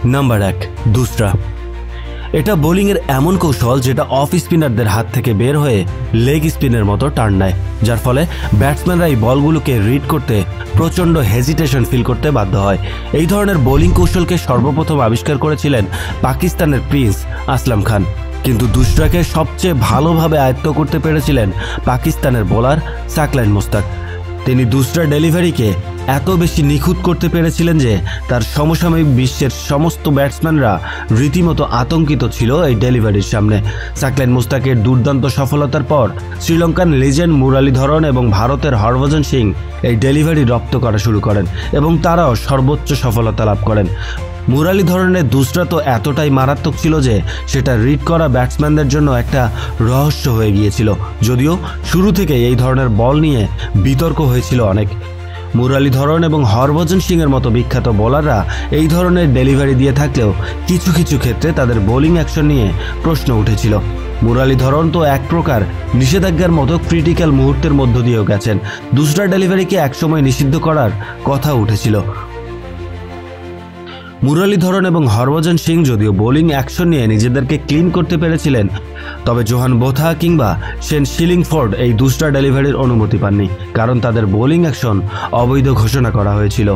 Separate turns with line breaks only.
Number 1, দুসরা। এটা বোলিংয়ের এমন কৌশল যেটা অফ স্পিনারদের হাত থেকে বের হয়ে লেগ স্পিনের মতো টার্ন নেয়, যার ফলে ব্যাটসম্যানরা এই বলগুলোকে রিড করতে প্রচণ্ড হেজিটেশন ফিল করতে বাধ্য হয়। এই ধরনের বোলিং কৌশলকে সর্বপ্রথম আবিষ্কার করেছিলেন পাকিস্তানের প্রিন্স আসলাম খান, কিন্তু দুসরাকে সবচেয়ে ভালোভাবে আয়ত্ত করতে পেরেছিলেন পাকিস্তানের বোলার সাকলাইন মুস্তাক। তিনি দুসরা ডেলিভারিকে এত বেশি নিখুঁত করতে পেরেছিলেন যে তার সমসাময়িক বিশ্বের সমস্ত ব্যাটসম্যানরা রীতিমতো আতঙ্কিত ছিল এই ডেলিভারির সামনে। সাকলাইন মুস্তাকের দুর্দান্ত সফলতার পর শ্রীলঙ্কান লিজেন্ড মুরালীধরন এবং ভারতের হরভজন সিং এই ডেলিভারি রপ্ত করা শুরু করেন এবং তারাও সর্বোচ্চ সফলতা লাভ করেন। মুরালীধরনের দুসরা তো এতটাই মারাত্মক ছিল যে সেটা রিড করা ব্যাটসম্যানদের জন্য একটা রহস্য হয়ে গিয়েছিল, যদিও শুরু থেকে এই ধরনের বল নিয়ে বিতর্ক হয়েছিল অনেক। মুরালীধরন এবং হরভজন সিংয়ের মতো বিখ্যাত বোলাররা এই ধরনের ডেলিভারি দিয়ে থাকলেও কিছু কিছু ক্ষেত্রে তাদের বোলিং অ্যাকশন নিয়ে প্রশ্ন উঠেছিল। মুরালীধরন তো এক প্রকার নিষেধাজ্ঞার মতো ক্রিটিক্যাল মুহূর্তের মধ্য দিয়েও গেছেন। দুসরা ডেলিভারিকে একসময় নিষিদ্ধ করার কথা উঠেছিল। মুরালীধরন এবং হরভজন সিং যদিও বোলিং অ্যাকশন নিয়ে নিজেদেরকে ক্লিন করতে পেরেছিলেন, তবে জোহান বোথা কিংবা শেন শিলিংফোর্ড এই দুসরা ডেলিভারির অনুমতি পাননি, কারণ তাদের বোলিং অ্যাকশন অবৈধ ঘোষণা করা হয়েছিল।